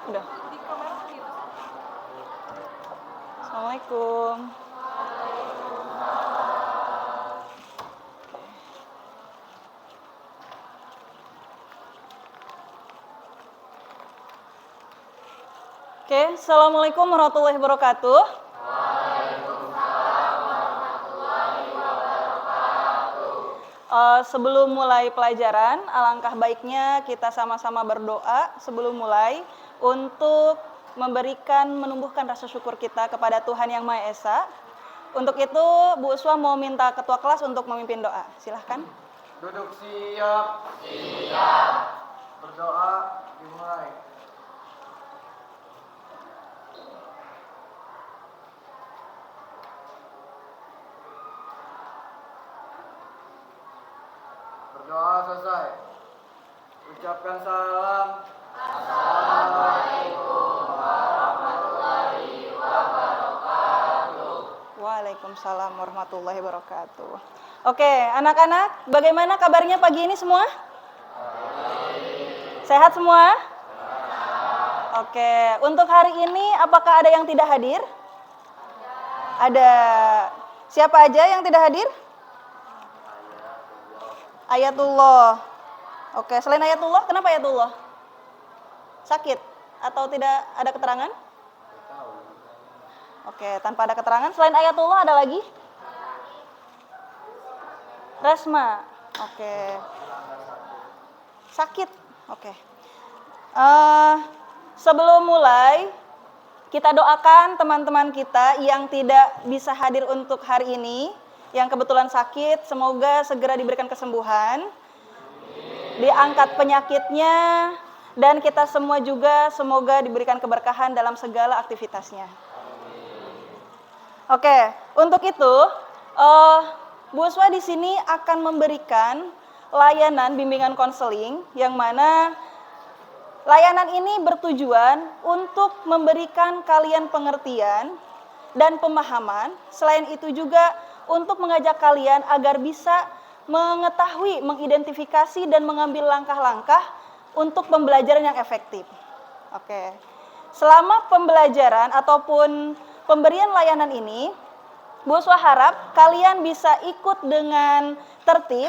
Udah. Assalamualaikum. Oke, Assalamualaikum warahmatullahi wabarakatuh. Sebelum mulai pelajaran, alangkah baiknya kita sama-sama berdoa sebelum mulai untuk menumbuhkan rasa syukur kita kepada Tuhan Yang Maha Esa. Untuk itu, Bu Uswa mau minta ketua kelas untuk memimpin doa. Silahkan. Duduk siap. Siap. Berdoa dimulai. Berdoa selesai. Ucapkan salam. Assalamualaikum warahmatullahi wabarakatuh. Waalaikumsalam warahmatullahi wabarakatuh. Oke, anak-anak, bagaimana kabarnya pagi ini semua? Sehat semua? Oke, untuk hari ini apakah ada yang tidak hadir? Ada. Siapa aja yang tidak hadir? Ayatullah. Oke, selain Ayatullah, kenapa Ayatullah? Sakit atau tidak ada keterangan? Oke, tanpa ada keterangan. Selain Ayatullah ada lagi? Rasma. Oke. Sakit. Oke. Sebelum mulai, kita doakan teman-teman kita yang tidak bisa hadir untuk hari ini, yang kebetulan sakit, semoga segera diberikan kesembuhan, diangkat penyakitnya, dan kita semua juga semoga diberikan keberkahan dalam segala aktivitasnya. Oke, untuk itu, Bu Uswa di sini akan memberikan layanan bimbingan konseling, yang mana layanan ini bertujuan untuk memberikan kalian pengertian dan pemahaman, selain itu juga untuk mengajak kalian agar bisa mengetahui, mengidentifikasi, dan mengambil langkah-langkah untuk pembelajaran yang efektif. Oke. Selama pembelajaran ataupun pemberian layanan ini, Bu Uswa harap kalian bisa ikut dengan tertib,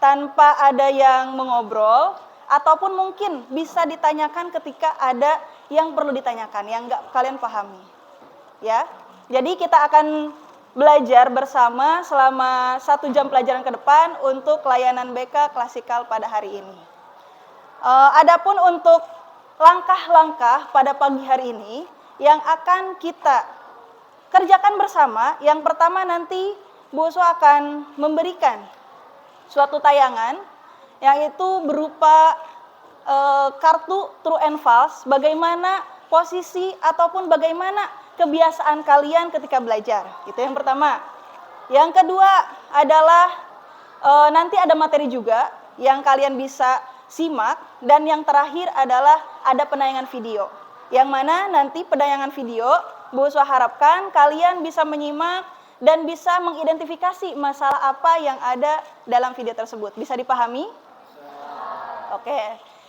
tanpa ada yang mengobrol, ataupun mungkin bisa ditanyakan ketika ada yang perlu ditanyakan, yang nggak kalian pahami. Ya, jadi kita akan belajar bersama selama 1 jam pelajaran ke depan untuk layanan BK klasikal pada hari ini. Adapun untuk langkah-langkah pada pagi hari ini yang akan kita kerjakan bersama, yang pertama nanti Bu Uswa akan memberikan suatu tayangan, yaitu berupa kartu true and false, bagaimana posisi ataupun bagaimana kebiasaan kalian ketika belajar. Itu yang pertama. Yang kedua adalah nanti ada materi juga yang kalian bisa simak, dan yang terakhir adalah ada penayangan video, yang mana nanti penayangan video Bu Uswa harapkan kalian bisa menyimak dan bisa mengidentifikasi masalah apa yang ada dalam video tersebut. Bisa dipahami? Oke.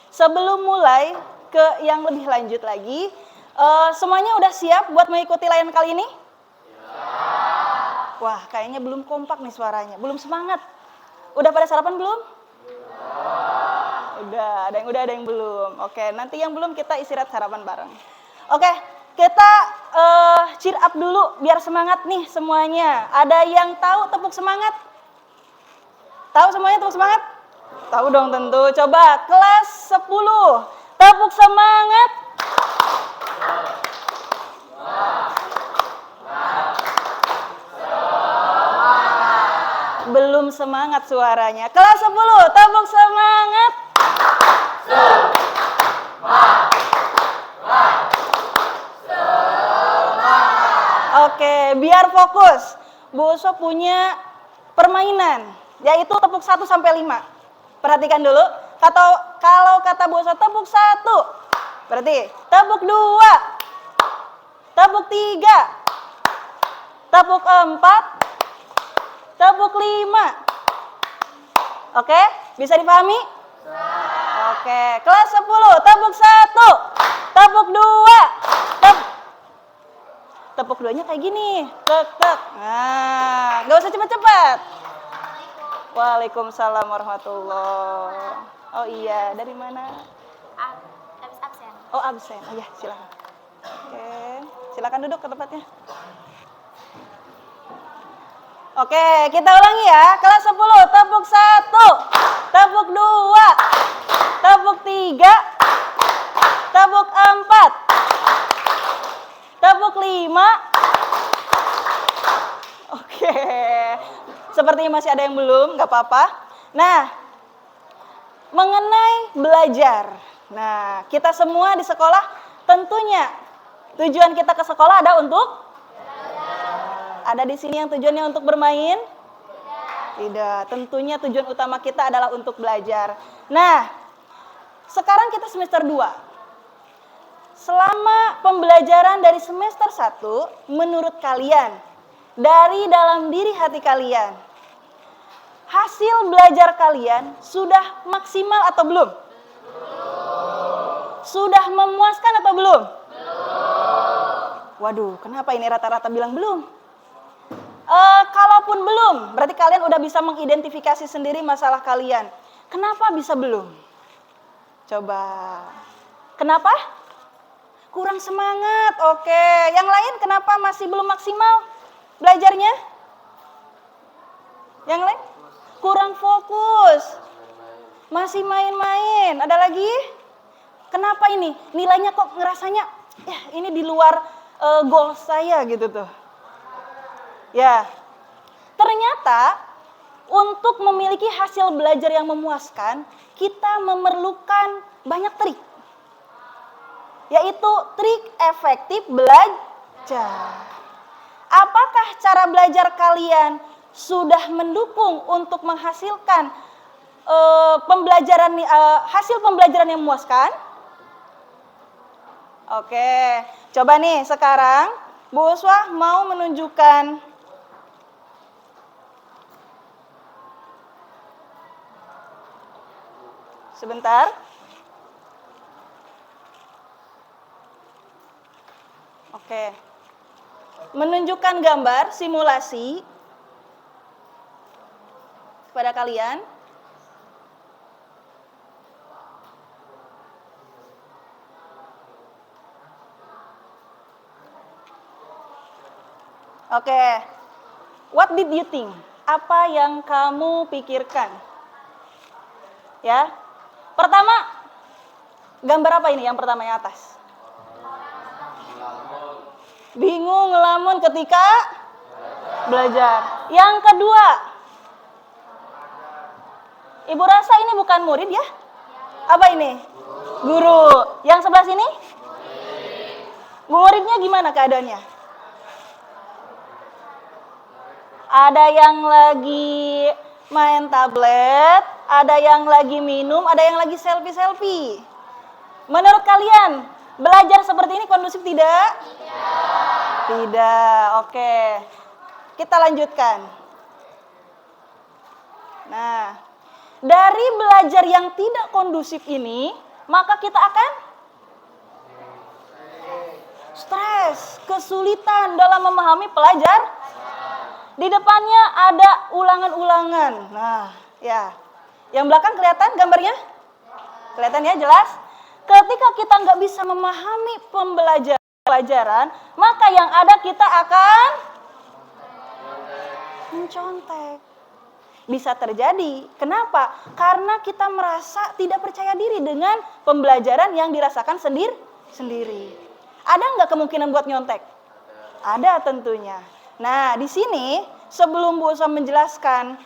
Sebelum mulai ke yang lebih lanjut lagi, semuanya udah siap buat mengikuti layanan kali ini? Wah, kayaknya belum kompak nih suaranya, belum semangat. Udah pada sarapan belum? Udah, ada yang belum. Oke, nanti yang belum kita istirahat sarapan bareng. Oke, kita cheer up dulu biar semangat nih semuanya. Ada yang tahu tepuk semangat? Tahu semuanya tepuk semangat? Tahu dong tentu. Coba kelas 10, tepuk semangat. Belum semangat suaranya. Kelas 10, tepuk semangat. Oke, biar fokus. Bu Uswa punya permainan, yaitu tepuk 1 sampai 5. Perhatikan dulu. Kalau kata Bu Uswa tepuk 1, berarti tepuk 2, tepuk 3, tepuk 4, tepuk 5. Oke, bisa dipahami? Oke. Oke, kelas 10, tepuk 1, tepuk 2, tepuk 2-nya kayak gini, tek tek. Nah, nggak usah cepet-cepet. Waalaikumsalam warahmatullahi. Oh iya, dari mana? Habis absen. Oh absen, oh ya silakan. Oke, silakan duduk ke tempatnya. Oke, kita ulangi ya. Kelas 10, tepuk 1, tepuk 2, tepuk 3, tepuk 4, tepuk 5. Oke, sepertinya masih ada yang belum, nggak apa-apa. Nah, mengenai belajar. Nah, kita semua di sekolah tentunya tujuan kita ke sekolah ada untuk ada di sini yang tujuannya untuk bermain? Tidak. Tentunya tujuan utama kita adalah untuk belajar. Nah, sekarang kita semester 2. Selama pembelajaran dari semester 1, menurut kalian, dari dalam diri hati kalian, hasil belajar kalian sudah maksimal atau belum? Sudah memuaskan atau belum? Waduh, kenapa ini rata-rata bilang belum? Kalaupun belum, berarti kalian udah bisa mengidentifikasi sendiri masalah kalian. Kenapa bisa belum? Coba. Kenapa? Kurang semangat. Oke. Yang lain kenapa masih belum maksimal belajarnya? Yang lain? Kurang fokus. Masih main-main. Ada lagi? Kenapa ini? Nilainya kok ngerasanya, ya ini di luar goal saya gitu tuh. Ya, ternyata untuk memiliki hasil belajar yang memuaskan, kita memerlukan banyak trik. Yaitu trik efektif belajar. Apakah cara belajar kalian sudah mendukung untuk menghasilkan hasil pembelajaran yang memuaskan? Oke, coba nih sekarang Bu Uswah mau menunjukkan sebentar. Oke. Menunjukkan gambar simulasi kepada kalian. Oke. What did you think? Apa yang kamu pikirkan? Ya. Pertama, gambar apa ini yang pertama yang atas? Bingung, ngelamun ketika belajar. Yang kedua, Ibu rasa ini bukan murid ya? Apa ini? Guru. Yang sebelah sini? Muridnya gimana keadaannya? Ada yang lagi main tablet, ada yang lagi minum, ada yang lagi selfie-selfie. Menurut kalian, belajar seperti ini kondusif tidak? Tidak. Oke. Kita lanjutkan. Nah, dari belajar yang tidak kondusif ini, maka kita akan stres, kesulitan dalam memahami pelajar. Di depannya ada ulangan-ulangan. Nah, ya. Yang belakang kelihatan gambarnya? Kelihatan ya, jelas? Ketika kita nggak bisa memahami pembelajaran, maka yang ada kita akan mencontek. Bisa terjadi. Kenapa? Karena kita merasa tidak percaya diri dengan pembelajaran yang dirasakan sendiri. Ada nggak kemungkinan buat nyontek? Ada tentunya. Nah, di sini sebelum Bu Uswah menjelaskan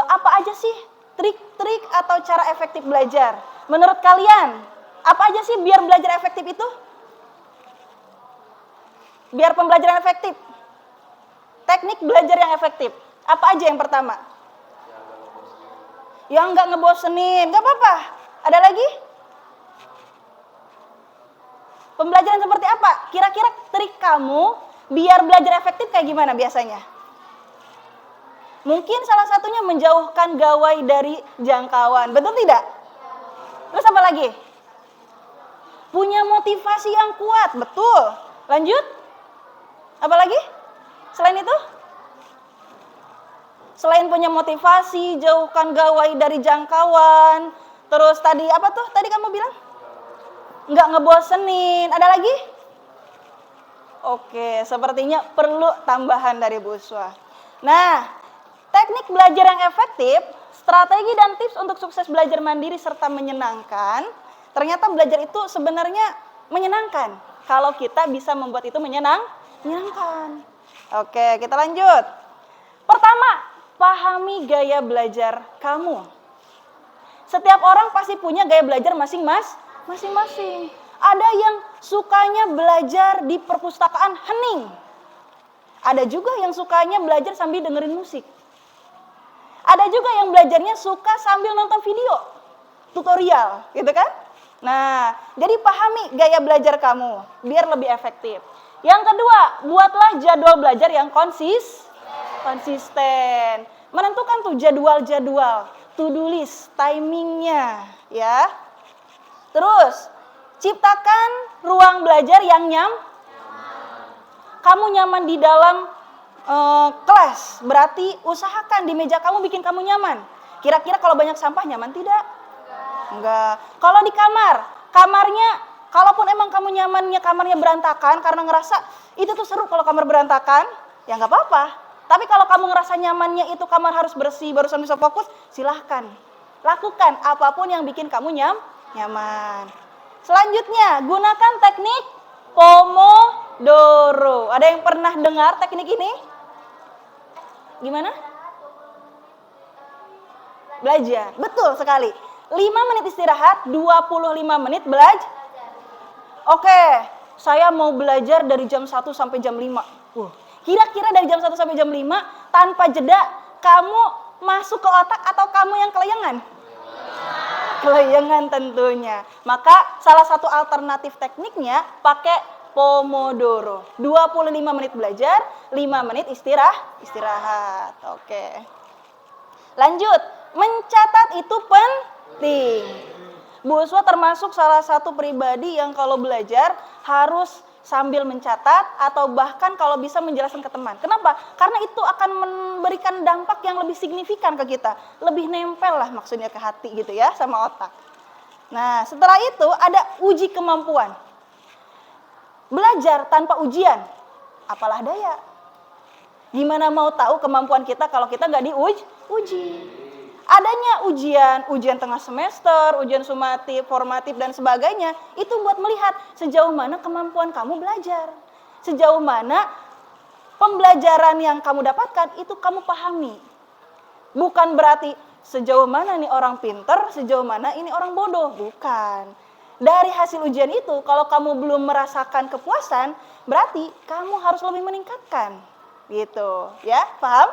apa aja sih trik-trik atau cara efektif belajar. Menurut kalian, apa aja sih biar belajar efektif itu? Biar pembelajaran efektif. Teknik belajar yang efektif. Apa aja yang pertama? Yang nggak ngebosenin. Nggak apa-apa. Ada lagi? Pembelajaran seperti apa? Kira-kira trik kamu biar belajar efektif kayak gimana biasanya? Mungkin salah satunya menjauhkan gawai dari jangkauan. Betul tidak? Terus apa lagi? Punya motivasi yang kuat, betul. Lanjut. Apa lagi? Selain itu? Selain punya motivasi, jauhkan gawai dari jangkauan. Terus tadi apa tuh? Tadi kamu bilang? Nggak ngebosenin. Ada lagi? Oke, sepertinya perlu tambahan dari Bu Uswa. Nah, teknik belajar yang efektif, strategi dan tips untuk sukses belajar mandiri serta menyenangkan. Ternyata belajar itu sebenarnya menyenangkan. Kalau kita bisa membuat itu menyenangkan. Oke, kita lanjut. Pertama, pahami gaya belajar kamu. Setiap orang pasti punya gaya belajar masing-masing. Ada yang sukanya belajar di perpustakaan hening. Ada juga yang sukanya belajar sambil dengerin musik. Ada juga yang belajarnya suka sambil nonton video, tutorial, gitu kan? Nah, jadi pahami gaya belajar kamu, biar lebih efektif. Yang kedua, buatlah jadwal belajar yang konsisten. Menentukan tuh jadwal, to-do list, timingnya, ya. Terus, ciptakan ruang belajar yang kamu nyaman di dalam kelas. Berarti usahakan di meja kamu bikin kamu nyaman. Kira-kira kalau banyak sampah nyaman tidak? Enggak. Kalau di kamarnya, kalaupun emang kamu nyamannya kamarnya berantakan karena ngerasa itu tuh seru kalau kamar berantakan, ya nggak apa-apa. Tapi kalau kamu ngerasa nyamannya itu kamar harus bersih, barusan bisa fokus, silahkan. Lakukan apapun yang bikin kamu nyaman. Selanjutnya, gunakan teknik Pomodoro. Ada yang pernah dengar teknik ini? Gimana? Belajar. Betul sekali. 5 menit istirahat, 25 menit belajar. Oke, saya mau belajar dari jam 1 sampai jam 5. Kira-kira dari jam 1 sampai jam 5, tanpa jeda, kamu masuk ke otak atau kamu yang kelayangan? Kelayangan tentunya. Maka salah satu alternatif tekniknya pakai Pomodoro. 25 menit belajar, 5 menit istirahat. Oke. Lanjut, mencatat itu penting. Bu Uswa termasuk salah satu pribadi yang kalau belajar harus sambil mencatat atau bahkan kalau bisa menjelaskan ke teman. Kenapa? Karena itu akan memberikan dampak yang lebih signifikan ke kita. Lebih nempel lah maksudnya ke hati gitu ya sama otak. Nah, setelah itu ada uji kemampuan. Belajar tanpa ujian, apalah daya. Gimana mau tahu kemampuan kita kalau kita nggak diuji? Adanya ujian tengah semester, ujian sumatif, formatif dan sebagainya, itu buat melihat sejauh mana kemampuan kamu belajar. Sejauh mana pembelajaran yang kamu dapatkan itu kamu pahami. Bukan berarti sejauh mana nih orang pinter, sejauh mana ini orang bodoh, bukan. Dari hasil ujian itu, kalau kamu belum merasakan kepuasan, berarti kamu harus lebih meningkatkan. Gitu, ya, paham?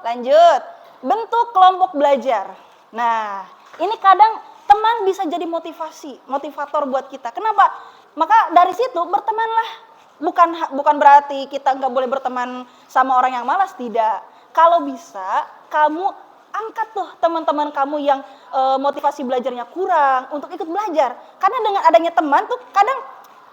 Lanjut, bentuk kelompok belajar. Nah, ini kadang teman bisa jadi motivator buat kita. Kenapa? Maka dari situ bertemanlah. Bukan berarti kita nggak boleh berteman sama orang yang malas, tidak. Kalau bisa, kamu angkat tuh teman-teman kamu yang motivasi belajarnya kurang untuk ikut belajar. Karena dengan adanya teman tuh kadang,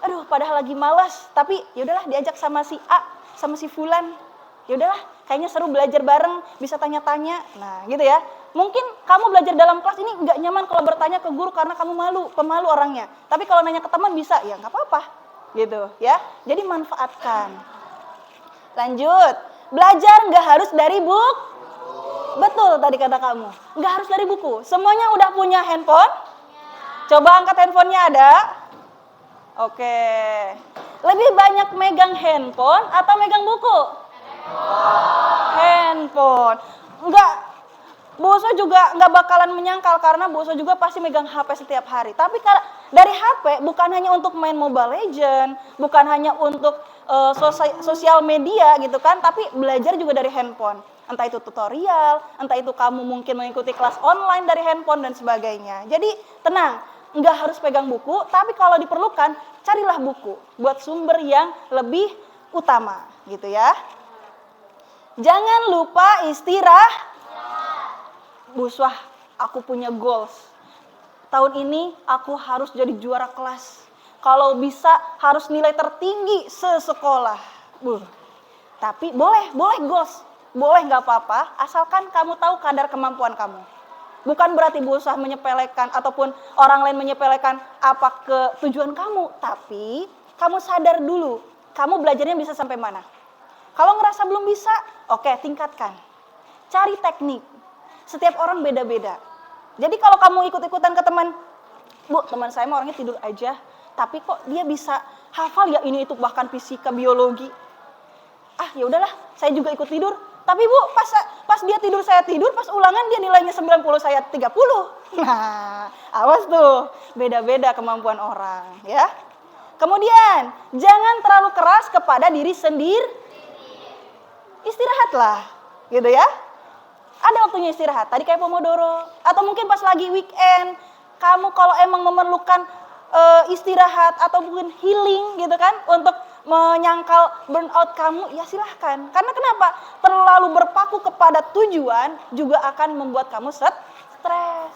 aduh padahal lagi malas, tapi yaudahlah diajak sama si A, sama si Fulan. Yaudahlah, kayaknya seru belajar bareng, bisa tanya-tanya. Nah gitu ya. Mungkin kamu belajar dalam kelas ini nggak nyaman kalau bertanya ke guru karena kamu pemalu orangnya. Tapi kalau nanya ke teman bisa, ya nggak apa-apa. Gitu ya. Jadi manfaatkan. Lanjut, belajar nggak harus dari buku. Betul tadi kata kamu, nggak harus dari buku. Semuanya udah punya handphone? Coba angkat handphonenya ada? Oke. Lebih banyak megang handphone atau megang buku? Handphone. Enggak. Bu Uswa juga nggak bakalan menyangkal karena Bu Uswa juga pasti megang HP setiap hari. Tapi dari HP bukan hanya untuk main Mobile Legends, bukan hanya untuk sosial media gitu kan, tapi belajar juga dari handphone. Entah itu tutorial, entah itu kamu mungkin mengikuti kelas online dari handphone dan sebagainya. Jadi tenang, nggak harus pegang buku, tapi kalau diperlukan carilah buku buat sumber yang lebih utama gitu ya. Jangan lupa istirahat. Bu Uswa, aku punya goals. tahun ini aku harus jadi juara kelas. Kalau bisa harus nilai tertinggi sesekolah. Tapi boleh goals. Boleh nggak apa-apa, asalkan kamu tahu kadar kemampuan kamu. Bukan berarti berusaha menyepelekan ataupun orang lain menyepelekan apa ke tujuan kamu. Tapi kamu sadar dulu, kamu belajarnya bisa sampai mana. Kalau ngerasa belum bisa, oke, tingkatkan. Cari teknik. Setiap orang beda-beda. Jadi kalau kamu ikut-ikutan ke teman, Bu, teman saya mah orangnya tidur aja, tapi kok dia bisa hafal ya ini itu bahkan fisika, biologi. Ah, ya udahlah, saya juga ikut tidur. Tapi Bu, pas dia tidur saya tidur, pas ulangan dia nilainya 90, saya 30. Nah, awas tuh, beda-beda kemampuan orang, ya. Kemudian, jangan terlalu keras kepada diri sendiri. Istirahatlah, gitu ya. Ada waktunya istirahat, tadi kayak Pomodoro. Atau mungkin pas lagi weekend, kamu kalau emang memerlukan istirahat atau mungkin healing gitu kan, untuk menyangkal burnout kamu, ya silahkan. Karena kenapa? Terlalu berpaku kepada tujuan juga akan membuat kamu stres.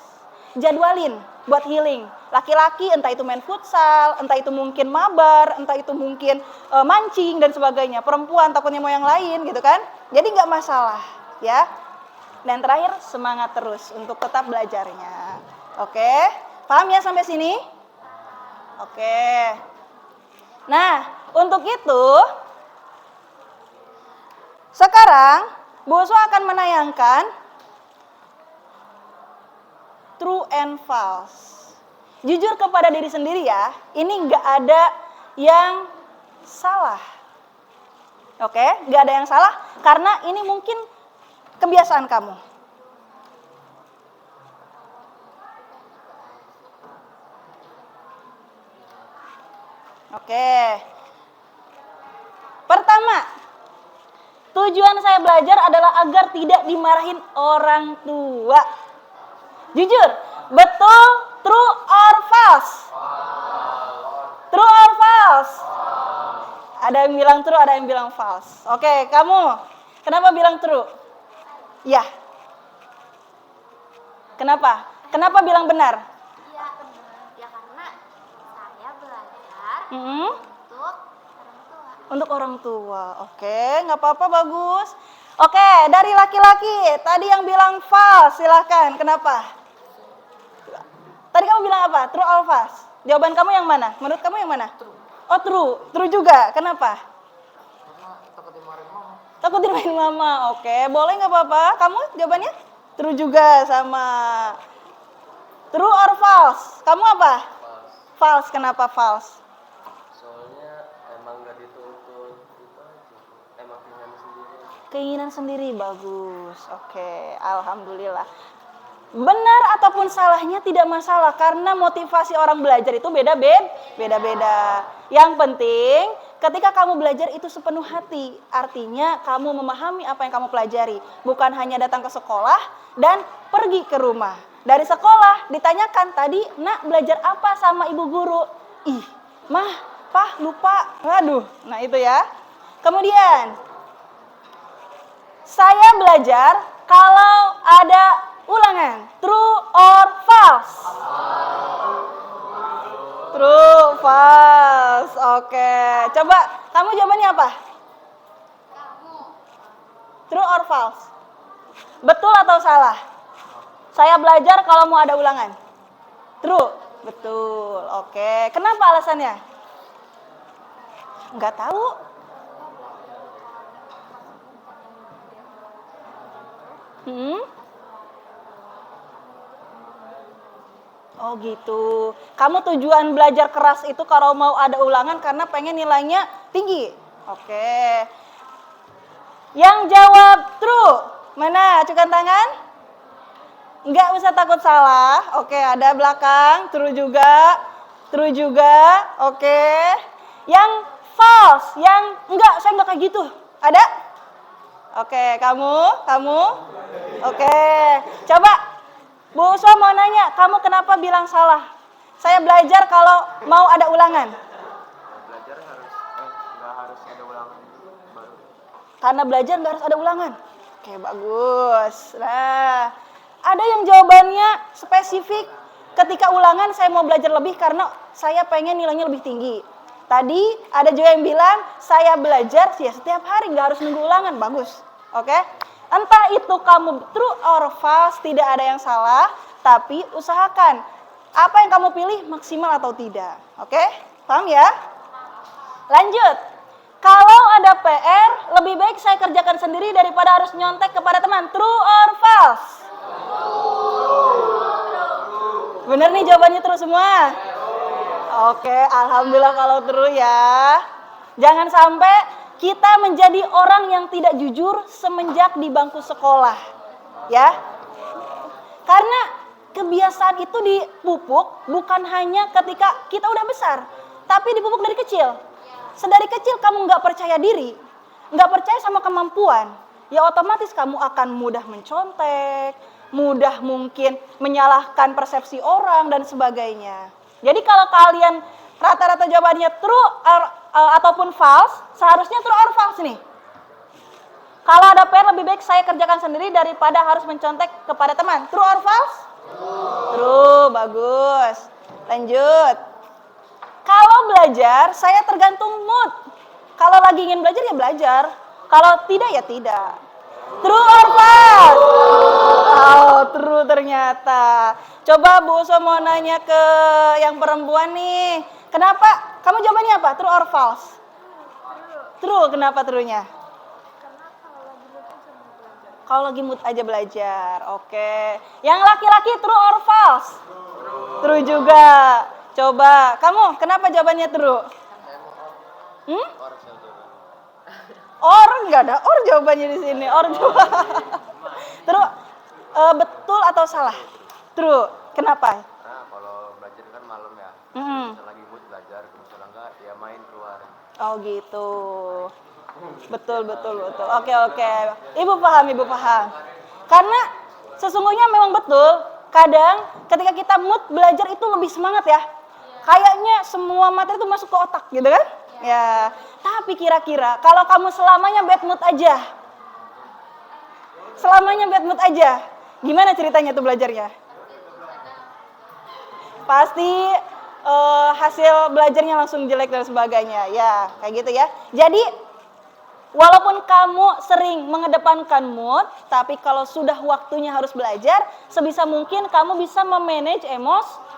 Jadwalin buat healing. Laki-laki entah itu main futsal, entah itu mungkin mabar, entah itu mungkin mancing dan sebagainya. Perempuan takutnya mau yang lain gitu kan. Jadi nggak masalah ya. Dan terakhir semangat terus untuk tetap belajarnya. Oke, paham ya sampai sini? Oke. Nah, untuk itu sekarang Bu Uswa akan menayangkan true and false. Jujur kepada diri sendiri ya, ini nggak ada yang salah. Oke, nggak ada yang salah karena ini mungkin kebiasaan kamu. Oke. Pertama, tujuan saya belajar adalah agar tidak dimarahin orang tua. Jujur, betul, true or false? True or false? Ada yang bilang true, ada yang bilang false. Oke, kamu kenapa bilang true? Ya. Kenapa? Kenapa bilang benar? Iya benar. Ya karena saya belajar Hmm? untuk orang tua. Untuk orang tua. Oke, nggak apa-apa, bagus. Oke, dari laki-laki. Tadi yang bilang false, silahkan. Kenapa? Tadi kamu bilang apa? True or false? Jawaban kamu yang mana? Menurut kamu yang mana? True. Oh, true. True juga. Kenapa? Karena takut dimarahin mama. Takut dimarahin mama. Oke, boleh nggak apa-apa? Kamu jawabannya? True juga sama. True or false? Kamu apa? False. Kenapa false? Soalnya emang gak dituntut itu aja. Emang keinginan sendiri. Keinginan sendiri, bagus. Oke, alhamdulillah. Benar ataupun salahnya tidak masalah karena motivasi orang belajar itu beda-beda. Yang penting ketika kamu belajar itu sepenuh hati. Artinya kamu memahami apa yang kamu pelajari, bukan hanya datang ke sekolah dan pergi ke rumah. Dari sekolah ditanyakan tadi, "Nak, belajar apa sama ibu guru?" "Ih, Mah, Pah, lupa." Waduh. Nah, itu ya. Kemudian saya belajar kalau ada ulangan. True or false? True, false. Oke. Coba kamu jawabannya apa? True or false? Betul atau salah? Saya belajar kalau mau ada ulangan. True. Betul. Oke. Kenapa alasannya? Nggak tahu. Oh gitu. Kamu tujuan belajar keras itu kalau mau ada ulangan karena pengen nilainya tinggi. Oke. Yang jawab true. Mana? Acukan tangan. Nggak usah takut salah. Oke, ada belakang. True juga. True juga. Oke. Yang false. Yang enggak, saya enggak kayak gitu. Ada? Oke, kamu. Oke. Coba Bu Uswa mau nanya, kamu kenapa bilang salah? Saya belajar kalau mau ada ulangan. Belajar nggak harus ada ulangan baru. Karena belajar nggak harus ada ulangan. Oke, bagus. Nah, ada yang jawabannya spesifik, ketika ulangan saya mau belajar lebih karena saya pengen nilainya lebih tinggi. Tadi ada juga yang bilang saya belajar ya setiap hari, nggak harus nunggu ulangan, bagus. Oke? Entah itu kamu true or false, tidak ada yang salah, tapi usahakan apa yang kamu pilih maksimal atau tidak. Oke? Paham ya? Lanjut. Kalau ada PR, lebih baik saya kerjakan sendiri daripada harus nyontek kepada teman. True or false? Bener nih jawabannya true semua? Oke, alhamdulillah kalau true ya. Jangan sampai kita menjadi orang yang tidak jujur semenjak di bangku sekolah. Ya. Karena kebiasaan itu dipupuk bukan hanya ketika kita udah besar, tapi dipupuk dari kecil. Sedari kecil kamu nggak percaya diri, nggak percaya sama kemampuan, ya otomatis kamu akan mudah mencontek, mudah mungkin menyalahkan persepsi orang dan sebagainya. Jadi kalau kalian rata-rata jawabannya true ataupun false, seharusnya true or false nih. Kalau ada PR lebih baik saya kerjakan sendiri daripada harus mencontek kepada teman. True or false? True, bagus. Lanjut. Kalau belajar, saya tergantung mood. Kalau lagi ingin belajar ya belajar. Kalau tidak ya tidak. True or false? Oh, true ternyata. Coba Bu Uso mau nanya ke yang perempuan nih. Kenapa? Kamu jawabannya apa? True or false? True. Kenapa true-nya? Kalau lagi mood aja belajar. Oke. Yang laki-laki true or false? True juga. Coba, kamu kenapa jawabannya true? Or nggak ada or jawabannya di sini. Or coba. True, betul atau salah? True. Kenapa? Nah, kalau belajar kan malam ya. Bisa lagi mood belajar, misalnya enggak ya main keluar. Oh gitu. Betul. Oke. Ibu paham. Karena sesungguhnya memang betul. Kadang ketika kita mood belajar itu lebih semangat ya. Kayaknya semua materi itu masuk ke otak gitu kan? Ya. Tapi kira-kira kalau kamu selamanya bad mood aja, gimana ceritanya tuh belajarnya? Pasti hasil belajarnya langsung jelek dan sebagainya. Ya, kayak gitu ya. Jadi walaupun kamu sering mengedepankan mood, tapi kalau sudah waktunya harus belajar, sebisa mungkin kamu bisa memanage emosi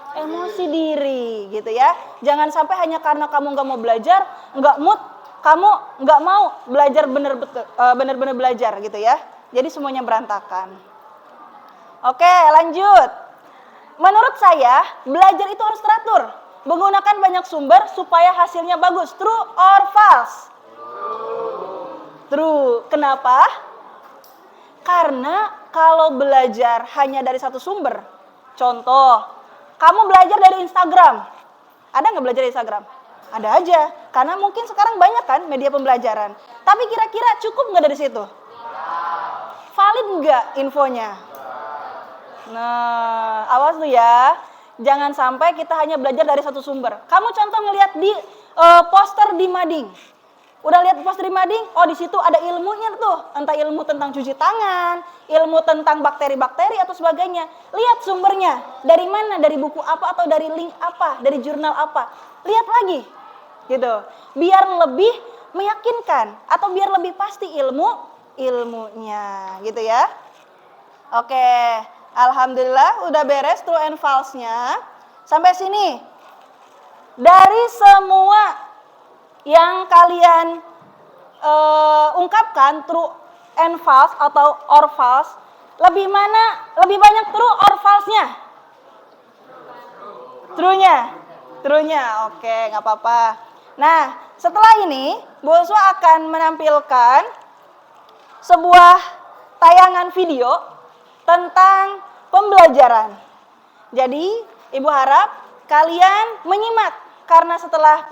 diri gitu ya. Jangan sampai hanya karena kamu nggak mau belajar, nggak mood, kamu nggak mau belajar bener-bener belajar gitu ya. Jadi semuanya berantakan. Oke, lanjut. Menurut saya, belajar itu harus teratur. Menggunakan banyak sumber supaya hasilnya bagus. True or false? True. Kenapa? Karena kalau belajar hanya dari satu sumber, contoh, kamu belajar dari Instagram. Ada nggak belajar dari Instagram? Ada aja. Karena mungkin sekarang banyak kan media pembelajaran. Tapi kira-kira cukup nggak dari situ? Valid nggak infonya? Nah, awas tuh ya. Jangan sampai kita hanya belajar dari satu sumber. Kamu contoh ngelihat di poster di mading. Udah lihat poster di mading? Oh, di situ ada ilmunya tuh. Entah ilmu tentang cuci tangan, ilmu tentang bakteri-bakteri atau sebagainya. Lihat sumbernya. Dari mana? Dari buku apa atau dari link apa? Dari jurnal apa? Lihat lagi. Gitu. Biar lebih meyakinkan atau biar lebih pasti ilmunya, gitu ya. Oke. Alhamdulillah udah beres true and false-nya. Sampai sini. Dari semua yang kalian ungkapkan true and false atau or false, lebih banyak true or false-nya? True-nya. Oke, nggak apa-apa. Nah, setelah ini Bu Uswa akan menampilkan sebuah tayangan video tentang pembelajaran. Jadi, Ibu harap kalian menyimak. Karena setelah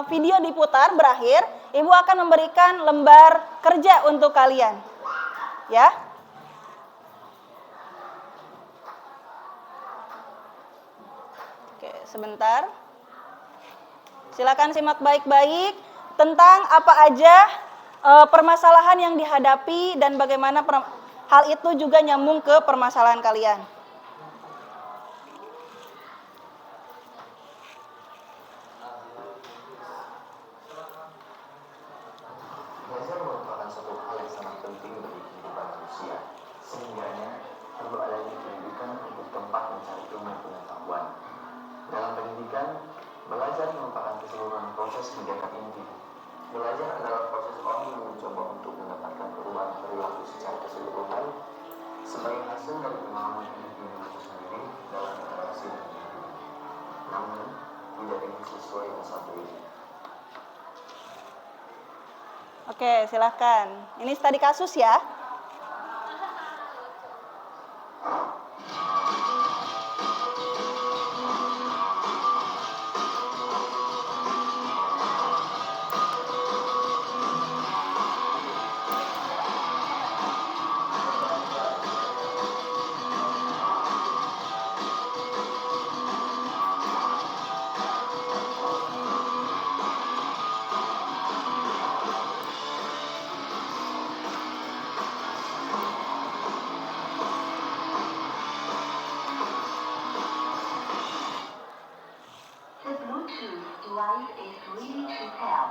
video diputar berakhir, Ibu akan memberikan lembar kerja untuk kalian. Ya. Oke, sebentar. Silakan simak baik-baik tentang apa aja permasalahan yang dihadapi dan bagaimana hal itu juga nyambung ke permasalahan kalian. penting bagi kehidupan manusia. Sehingganya perlu adanya pendidikan untuk tempat mencari ilmu pengetahuan. Dalam pendidikan, belajar merupakan keseluruhan proses kegiatan individu. Belajar adalah proses orang yang mencoba untuk mendapatkan perubahan perilaku secara keseluruhan sebagai hasil dari pengalaman individu itu sendiri dalam interaksi dengan individu. Namun, tidak ingin sesuai dengan satu ini. Oke, silahkan. Ini studi kasus ya. The Bluetooth device is ready to pair.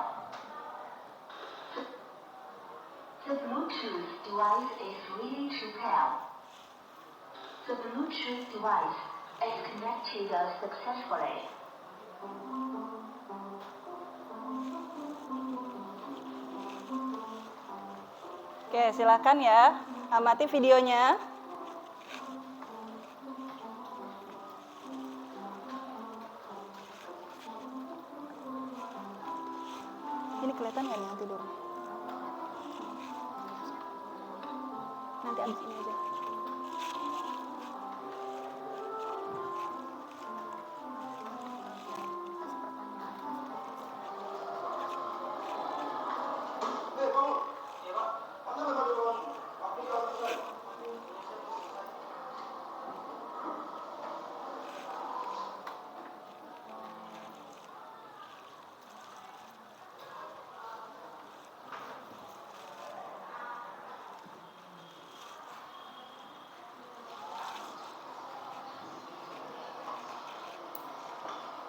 The Bluetooth device is ready to pair. The Bluetooth device is connected successfully. Oke, silakan ya. Amati videonya. Ini kelihatan nggak nih yang tidur? Nanti abis ini aja.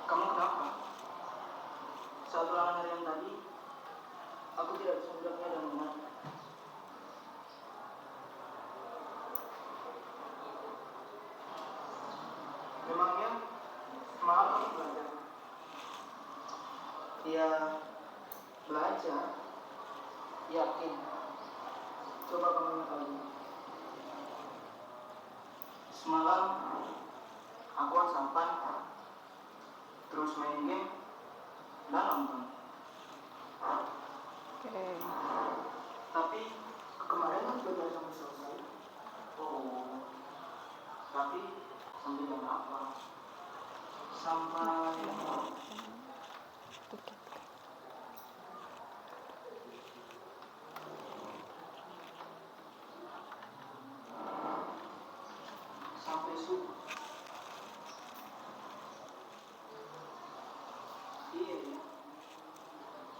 Kamu kenapa? Saat ulangan hari yang tadi, aku tidak bisa melihatnya dan mendengarnya. Memangnya semalam kamu belajar? Ya, belajar. Yakin. Coba kamu ingat lagi. Semalam aku whatsappan, terus main game dan nonton. Oke. Tapi kemarin kan sudah sampai selesai. Oh. Tapi sampai jam berapa? Sampai sampai subuh. Iya ya.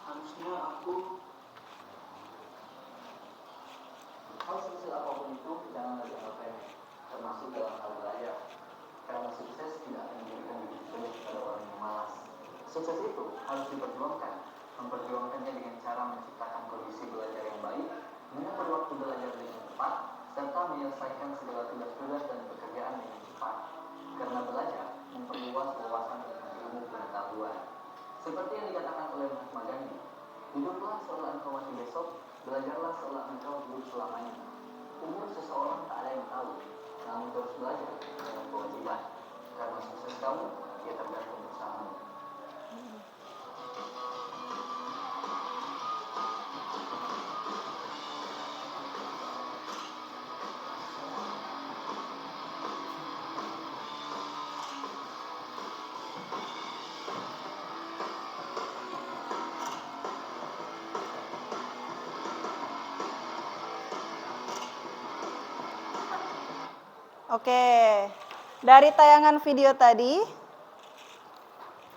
Harusnya aku Hal sekecil apapun itu jangan dianggap remeh, termasuk dalam hal belajar. Karena sukses tidak akan diberikan begitu saja kepada orang yang malas. Sukses itu harus diperjuangkan, memperjuangkannya dengan cara menciptakan kondisi belajar yang baik, mengatur waktu belajar dengan tepat, serta menyelesaikan segala tugas-tugas dan pekerjaan dengan cepat. Karena belajar memperluas wawasan tentang ilmu pengetahuan. Seperti yang dikatakan oleh Mahatma Gandhi, hiduplah seolah engkau masih besok, belajarlah seolah engkau hidup selamanya. Umur seseorang tak ada yang tahu, namun terus belajar dengan kewajiban. Karena sukses kamu, ya tergantung usahamu. Oke, dari tayangan video tadi,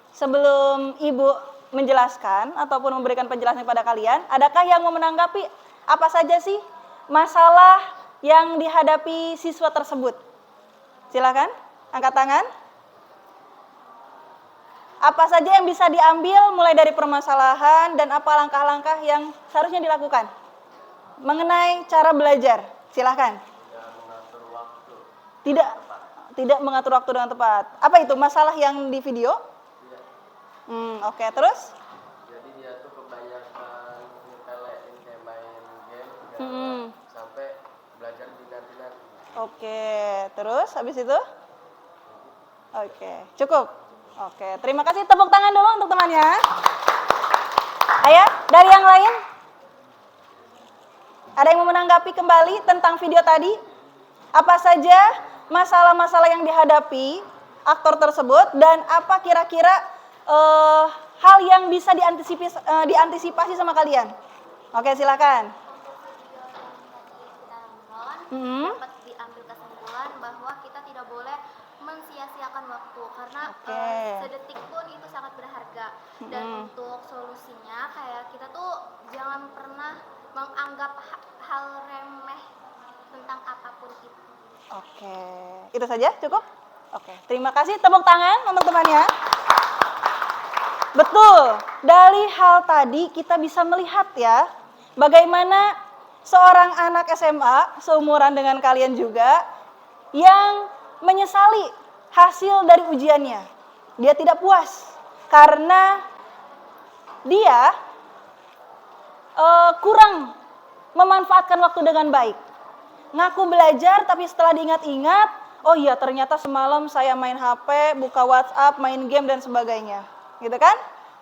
sebelum Ibu menjelaskan ataupun memberikan penjelasan kepada kalian, adakah yang mau menanggapi apa saja sih masalah yang dihadapi siswa tersebut? Silakan, angkat tangan. Apa saja yang bisa diambil mulai dari permasalahan dan apa langkah-langkah yang seharusnya dilakukan? mengenai cara belajar. Silahkan. Tidak mengatur waktu. Tidak tidak mengatur waktu dengan tepat. Apa itu masalah yang di video? Tidak. Oke, terus? Jadi dia tuh kebanyakan nyepelein kayak main game sampai belajar dinanti-nanti. Oke, terus habis itu? Oke, cukup. Oke, terima kasih. Tepuk tangan dulu untuk temannya. Ayo, dari yang lain? Ada yang mau menanggapi kembali tentang video tadi? Apa saja masalah-masalah yang dihadapi aktor tersebut dan apa kira-kira hal yang bisa diantisipasi sama kalian? Oke, silakan. Dapat diambil kesimpulan bahwa kita tidak boleh mensia-siakan waktu karena sedetik pun itu sangat berharga. Dan untuk solusinya kayak kita tuh jangan pernah menganggap hal remeh tentang apapun itu. Oke, itu saja cukup? Oke, terima kasih. Tepuk tangan untuk temannya. Betul, dari hal tadi kita bisa melihat ya, bagaimana seorang anak SMA seumuran dengan kalian juga yang menyesali hasil dari ujiannya. Dia tidak puas karena dia kurang memanfaatkan waktu dengan baik. Ngaku belajar tapi setelah diingat-ingat, oh iya ternyata semalam saya main HP, buka WhatsApp, main game dan sebagainya. Gitu kan?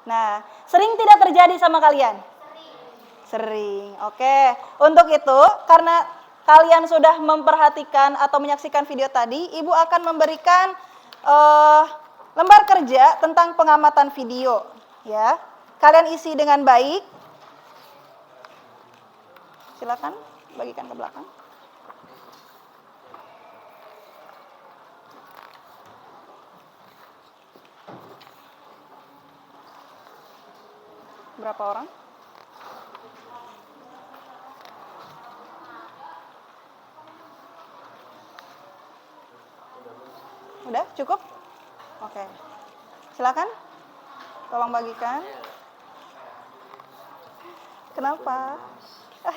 Nah, sering tidak terjadi sama kalian? Sering. Oke. Untuk itu, karena kalian sudah memperhatikan atau menyaksikan video tadi, Ibu akan memberikan lembar kerja tentang pengamatan video, ya. Kalian isi dengan baik. Silakan bagikan ke belakang. Berapa orang? Udah cukup? Oke. Silakan. Tolong bagikan. Kenapa?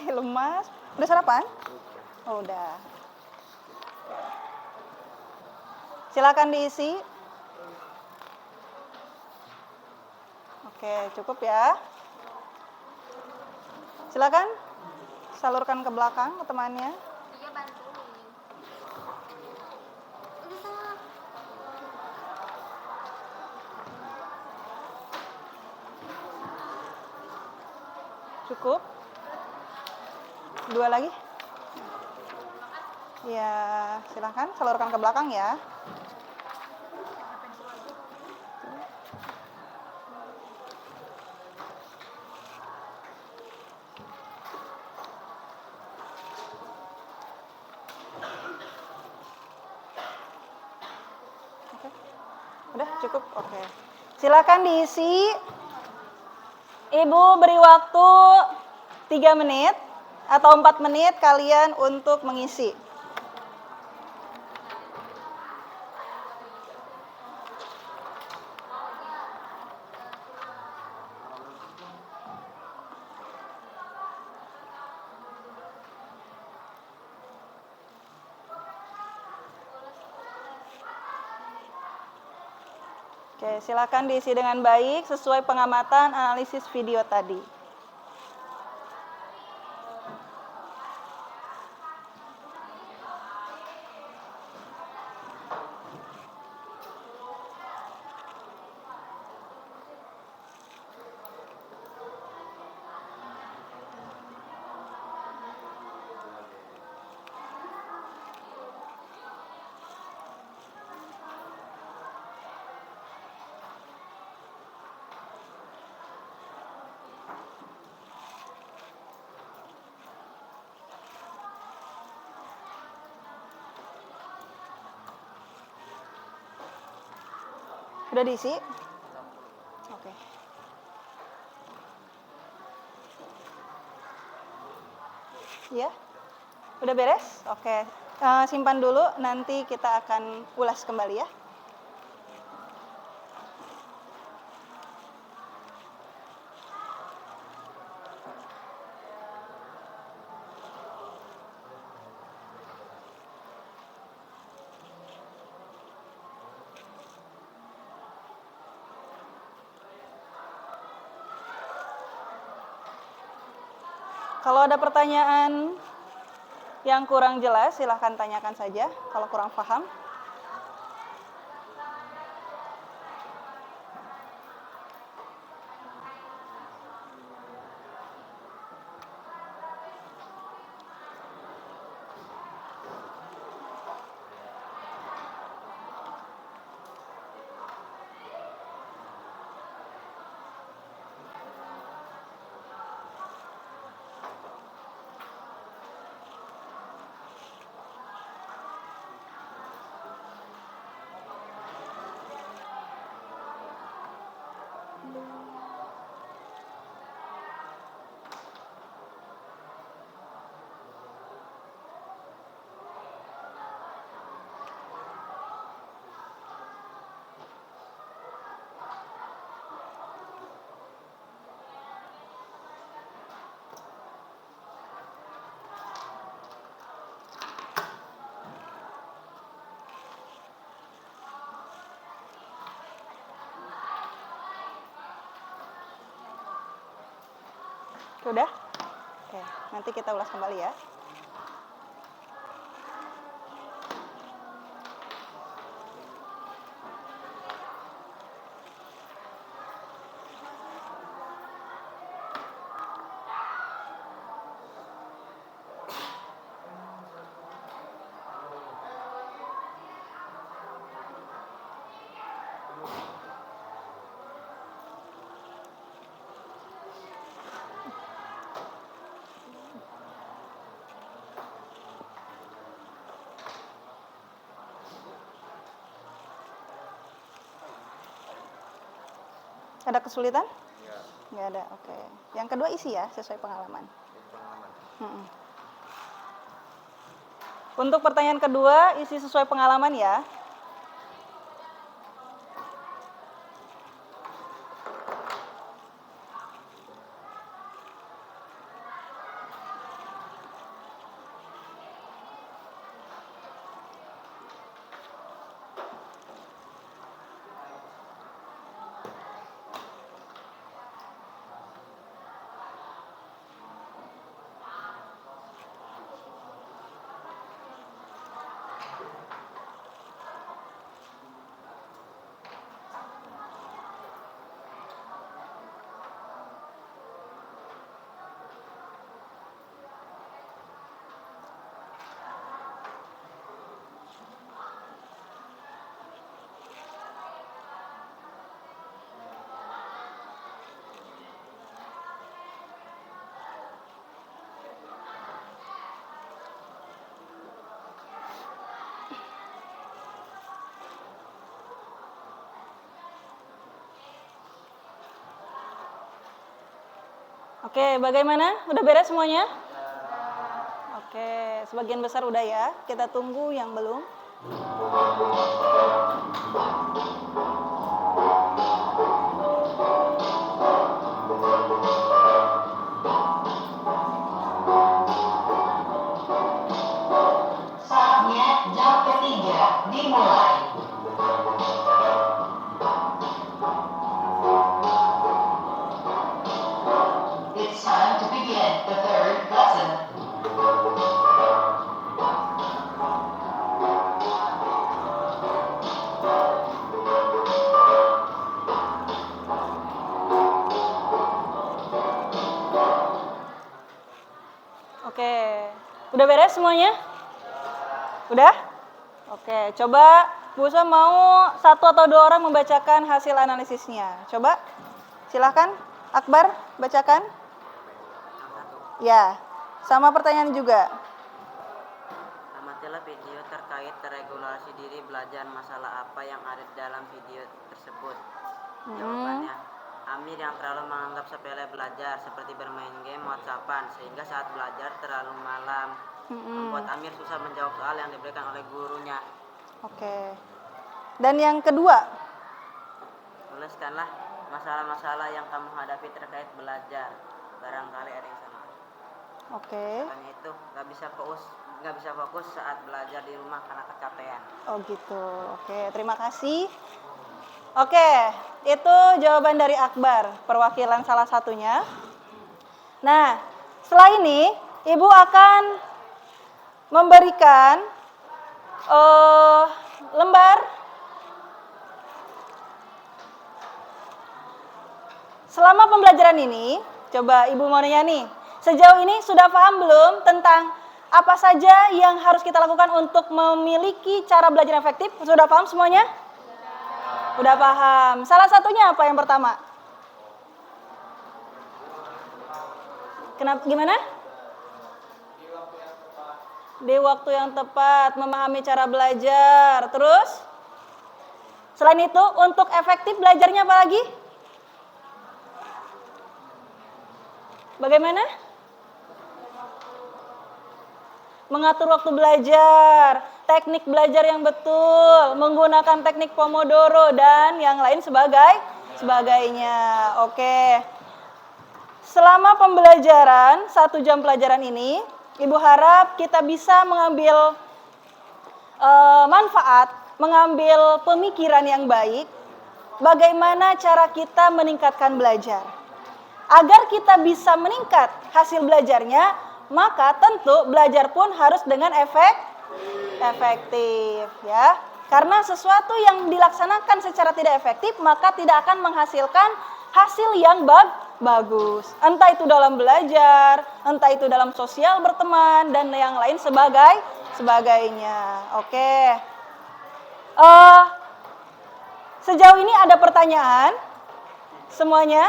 Lemas. Udah sarapan? Oh, udah. Silakan diisi. Oke, cukup ya. Silakan salurkan ke belakang ke temannya. Iya, bantuin. Cukup. Dua lagi. Ya, silakan salurkan ke belakang ya. Oke. Udah cukup. Oke. Silakan diisi. Ibu beri waktu 3 menit atau 4 menit kalian untuk mengisi. Oke, silakan diisi dengan baik sesuai pengamatan analisis video tadi. Udah diisi? Oke. Ya? Udah beres? Oke. Simpan dulu, nanti kita akan ulas kembali ya. Kalau ada pertanyaan yang kurang jelas, silahkan tanyakan saja kalau kurang paham. Sudah? Oke, nanti kita ulas kembali ya. Ada kesulitan? Enggak. Nggak ada, oke. Yang kedua isi ya, sesuai pengalaman. Mm-mm. Untuk pertanyaan kedua, isi sesuai pengalaman ya. Oke, bagaimana? Udah beres semuanya? Oke, sebagian besar udah ya. Kita tunggu yang belum. Saatnya jam ketiga dimulai. It's time to begin the third lesson. Oke, udah beres semuanya? Udah? Oke, coba Bu Usma mau satu atau dua orang membacakan hasil analisisnya. Coba, silahkan. Akbar, bacakan. Ya, sama pertanyaan juga. Amatilah video terkait regulasi diri belajar masalah apa yang ada dalam video tersebut. Jawabannya, Amir yang terlalu menganggap sepele belajar seperti bermain game WhatsAppan sehingga saat belajar terlalu malam membuat Amir susah menjawab soal yang diberikan oleh gurunya. Oke. Dan yang kedua, Tuliskanlah masalah-masalah yang kamu hadapi terkait belajar. Barangkali ada yang sama. oke. Hanya itu, nggak bisa fokus saat belajar di rumah karena kecapean. Oh gitu. Oke, terima kasih. Oke, itu jawaban dari Akbar, perwakilan salah satunya. Nah, Setelah ini, Ibu akan memberikan lembar. Selama pembelajaran ini, coba Ibu mau nanya nih, sejauh ini sudah paham belum tentang apa saja yang harus kita lakukan untuk memiliki cara belajar efektif? Sudah paham semuanya? Sudah paham. Salah satunya apa yang pertama? Kenapa? Gimana? Di waktu yang tepat, memahami cara belajar. Terus? Selain itu, untuk efektif belajarnya apa lagi? Bagaimana? Mengatur waktu belajar, teknik belajar yang betul, menggunakan teknik Pomodoro, dan yang lain sebagainya. Oke. Selama pembelajaran, 1 jam pelajaran ini, Ibu harap kita bisa mengambil manfaat, mengambil pemikiran yang baik, bagaimana cara kita meningkatkan belajar. Agar kita bisa meningkat hasil belajarnya, maka tentu belajar pun harus dengan efektif, ya. Karena sesuatu yang dilaksanakan secara tidak efektif, maka tidak akan menghasilkan hasil yang bagus. Entah itu dalam belajar, entah itu dalam sosial berteman, dan yang lain sebagainya. Oke. Sejauh ini ada pertanyaan? Semuanya?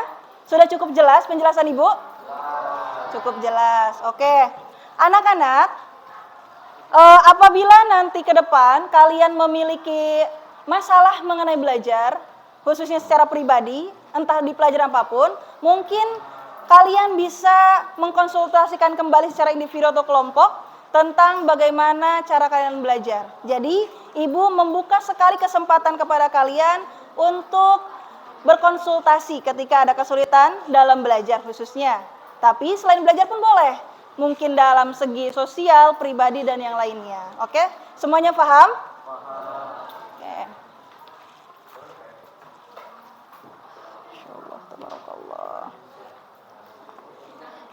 Sudah cukup jelas penjelasan Ibu? Cukup jelas. Oke. Anak-anak, apabila nanti ke depan kalian memiliki masalah mengenai belajar, khususnya secara pribadi, entah di pelajaran apapun, mungkin kalian bisa mengkonsultasikan kembali secara individu atau kelompok tentang bagaimana cara kalian belajar. Jadi, Ibu membuka sekali kesempatan kepada kalian untuk berkonsultasi ketika ada kesulitan dalam belajar khususnya. Tapi selain belajar pun boleh. Mungkin dalam segi sosial, pribadi, dan yang lainnya. Oke? Semuanya paham? Oke. Insyaallah, tabarakallah.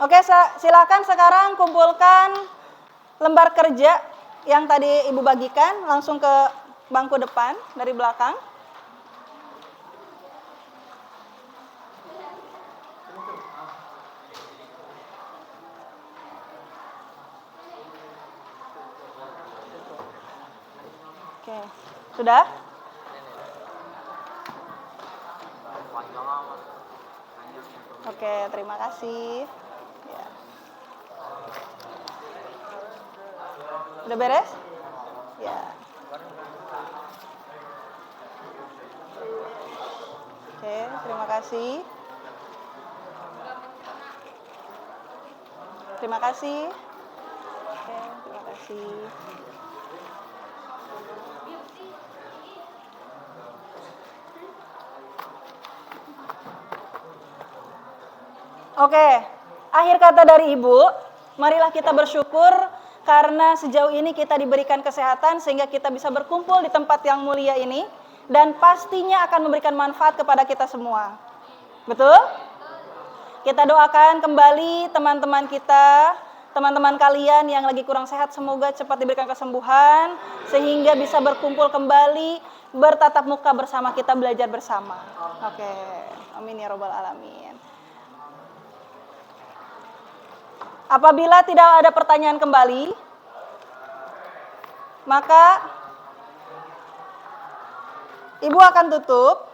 Oke, silakan sekarang kumpulkan lembar kerja yang tadi Ibu bagikan langsung ke bangku depan dari belakang. Oke, sudah? Oke, terima kasih. Ya. Udah beres? Ya. Oke, terima kasih. Terima kasih. Oke, terima kasih. Oke, akhir kata dari Ibu, marilah kita bersyukur karena sejauh ini kita diberikan kesehatan sehingga kita bisa berkumpul di tempat yang mulia ini dan pastinya akan memberikan manfaat kepada kita semua. Betul? Kita doakan kembali teman-teman kita, teman-teman kalian yang lagi kurang sehat, semoga cepat diberikan kesembuhan sehingga bisa berkumpul kembali, bertatap muka bersama, kita belajar bersama. Oke, amin ya robbal alamin. Apabila tidak ada pertanyaan kembali, maka Ibu akan tutup.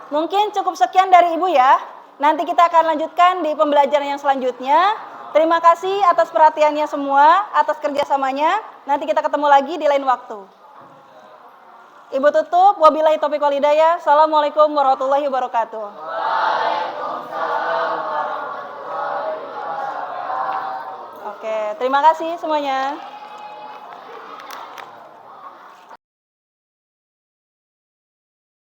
Mungkin cukup sekian dari Ibu ya. Nanti kita akan lanjutkan di pembelajaran yang selanjutnya. Terima kasih atas perhatiannya semua, atas kerjasamanya. Nanti kita ketemu lagi di lain waktu. Ibu tutup, wabillahi taufiq wal hidayah. Assalamualaikum warahmatullahi wabarakatuh. Waalaikumsalam warahmatullahi wabarakatuh. Oke, terima kasih semuanya.